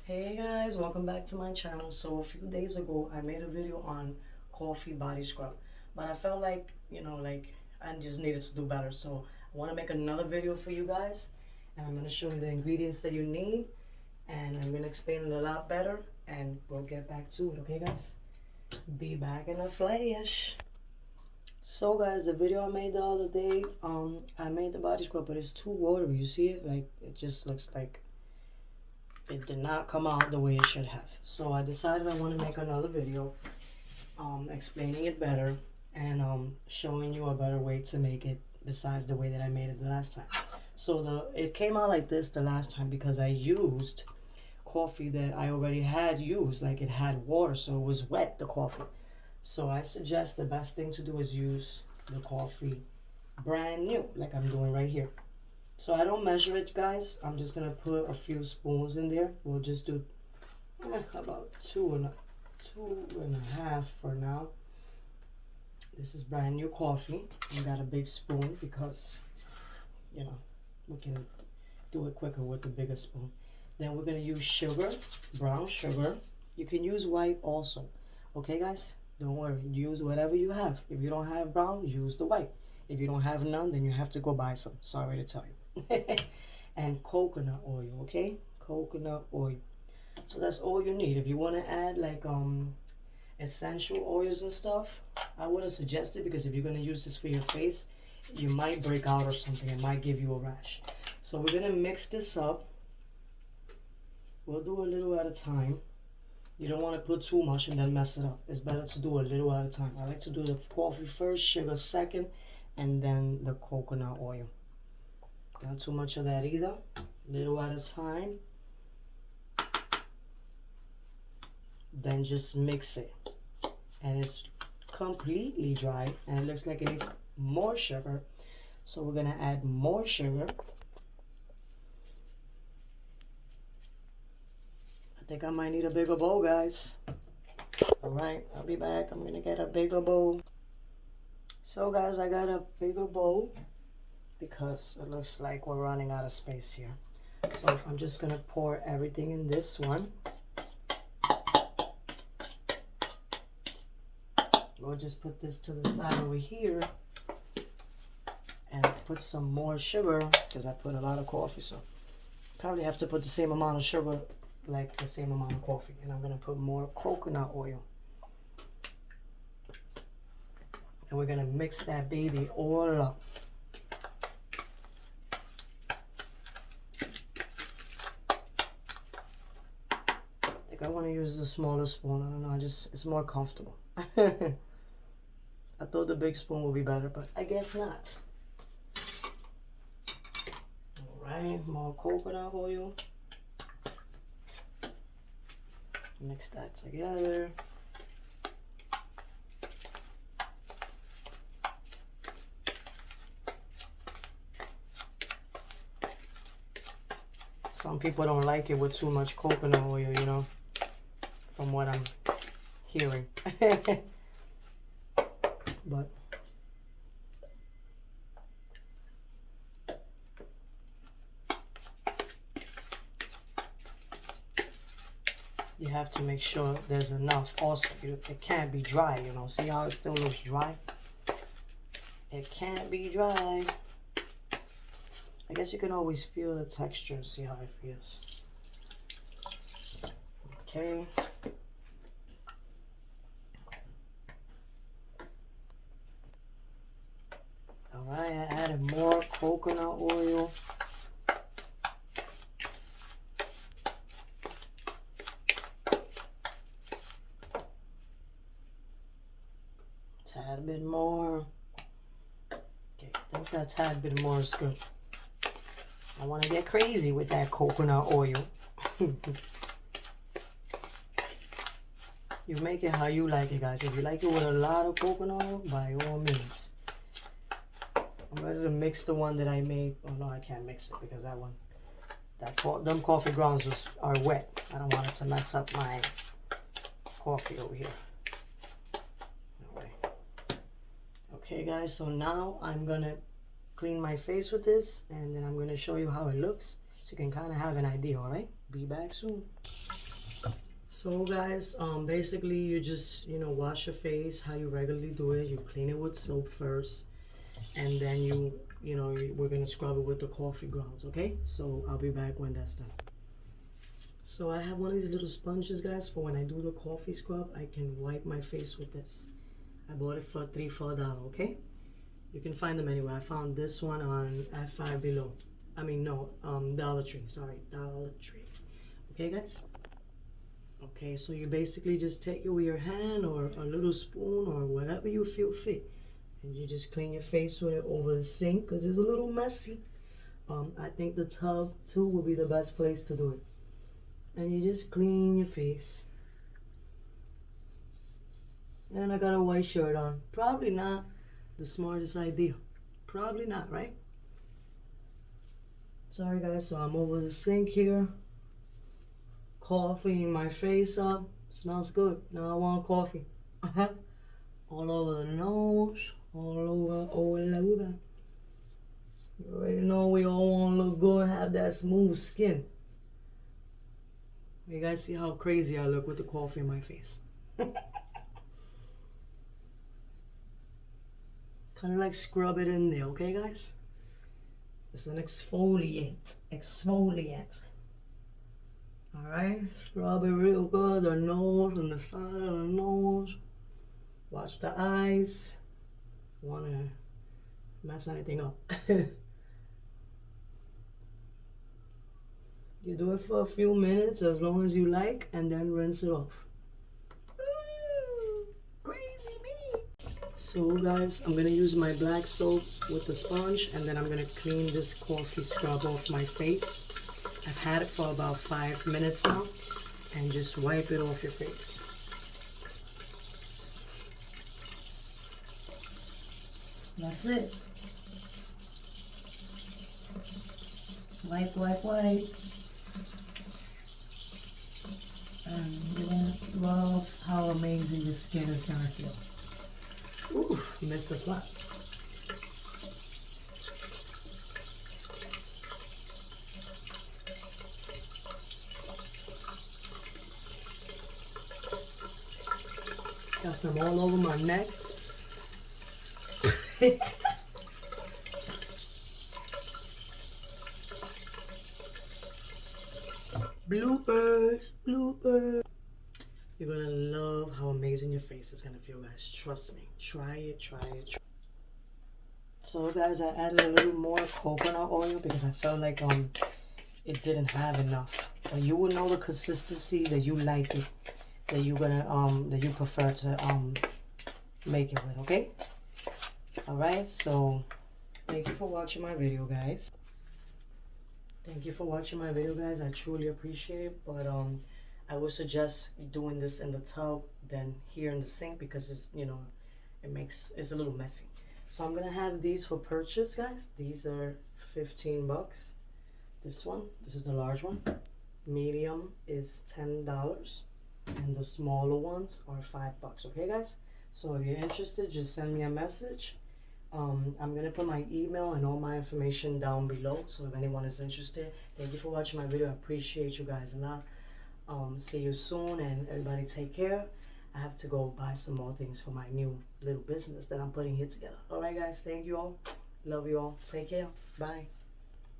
Hey guys, welcome back to my channel. So a few days ago I made a video on coffee body scrub, but I felt like I just needed to do better. So I want to make another video for you guys, and I'm going to show you the ingredients that you need, and I'm going to explain it a lot better, and we'll get back to it. Okay guys, be back in the flesh. So guys, the video I made the other day, I made the body scrub, but it's too watery. You see it? Like, it just looks like it did not come out the way it should have. So I decided I want to make another video explaining it better and showing you a better way to make it besides the way that I made it the last time. So it came out like this the last time because I used coffee that I already had used, like it had water, so it was wet, the coffee. So I suggest the best thing to do is use the coffee brand new, like I'm doing right here. So I don't measure it, guys. I'm just gonna put a few spoons in there. We'll just do about two and a half for now. This is brand new coffee. I got a big spoon because, you know, we can do it quicker with the bigger spoon. Then we're gonna use sugar, brown sugar. You can use white also. Okay, guys? Don't worry. Use whatever you have. If you don't have brown, use the white. If you don't have none, then you have to go buy some. Sorry to tell you. And coconut oil, okay? Coconut oil. So that's all you need. If you want to add like essential oils and stuff, I wouldn't suggest it because if you're going to use this for your face, you might break out or something. It might give you a rash. So we're going to mix this up. We'll do a little at a time. You don't want to put too much and then mess it up. It's better to do a little at a time. I like to do the coffee first, sugar second, and then the coconut oil. Not too much of that either. Little at a time. Then just mix it. And it's completely dry. And it looks like it needs more sugar. So we're going to add more sugar. I think I might need a bigger bowl, guys. Alright, I'll be back. I'm going to get a bigger bowl. So guys, I got a bigger bowl, because it looks like we're running out of space here. So I'm just going to pour everything in this one. We'll just put this to the side over here and put some more sugar because I put a lot of coffee, so probably have to put the same amount of sugar like the same amount of coffee. And I'm going to put more coconut oil. And we're going to mix that baby all up. I want to use the smaller spoon. I don't know, it's more comfortable. I thought the big spoon would be better, but I guess not. Alright, more coconut oil. Mix that together. Some people don't like it with too much coconut oil, you know, from what I'm hearing. But you have to make sure there's enough. Also, it can't be dry, you know. See how it still looks dry? It can't be dry. I guess you can always feel the texture and see how it feels. Okay. Alright, I added more coconut oil. Tad bit more. Okay, I think that tad bit more is good. I want to get crazy with that coconut oil. You make it how you like it, guys. If you like it with a lot of coconut oil, by all means. I'm ready to mix the one that I made. Oh no, I can't mix it because that one, them coffee grounds are wet. I don't want it to mess up my coffee over here. Alright. Okay guys, so now I'm gonna clean my face with this, and then I'm gonna show you how it looks. So you can kind of have an idea, all right? Be back soon. So guys, basically you just, wash your face how you regularly do it. You clean it with soap first, and then we're gonna scrub it with the coffee grounds, okay? So I'll be back when that's done. So I have one of these little sponges, guys, for when I do the coffee scrub, I can wipe my face with this. I bought it for $3-4, okay? You can find them anywhere. I found this one on at Five Below. I mean, no, Dollar Tree. Sorry, Dollar Tree. Okay, guys? Okay, so you basically just take it with your hand or a little spoon or whatever you feel fit. And you just clean your face with it over the sink because it's a little messy. I think the tub, too, will be the best place to do it. And you just clean your face. And I got a white shirt on. Probably not the smartest idea. Probably not, right? Sorry, guys, so I'm over the sink here. Coffee in my face up. Smells good. Now I want coffee. All over the nose. All over. You already know we all want to look good and have that smooth skin. You guys see how crazy I look with the coffee in my face. Kind of like scrub it in there, okay, guys? It's an exfoliant. Exfoliant. Alright, scrub it real good, the nose and the side of the nose. Watch the eyes. Wanna mess anything up. You do it for a few minutes as long as you like, and then rinse it off. Ooh, crazy me. So guys, I'm gonna use my black soap with the sponge, and then I'm gonna clean this coffee scrub off my face. I've had it for about 5 minutes now, and just wipe it off your face. That's it. Wipe, wipe, wipe. And you're gonna love how amazing your skin is gonna feel. Ooh, missed a spot. Got some all over my neck. Bloopers, bloopers. You're gonna love how amazing your face is gonna feel, guys. Trust me. Try it, try it, try it. So guys, I added a little more coconut oil because I felt like it didn't have enough. But you will know the consistency that you like it, that you're gonna that you prefer to make it with, okay? Alright, so thank you for watching my video, guys. Thank you for watching my video, guys. I truly appreciate it, but I would suggest doing this in the tub than here in the sink because it's, it's a little messy. So I'm gonna have these for purchase, guys. These are 15 bucks. This is the large one. Medium is $10, and the smaller ones are 5 bucks. Okay, guys. So if you're interested, just send me a message. I'm gonna put my email and all my information down below, so if anyone is interested. Thank you for watching my video. I appreciate you guys a lot. See you soon, and everybody take care. I have to go buy some more things for my new little business that I'm putting here together. All right, guys. Thank you all. Love you all. Take care. Bye.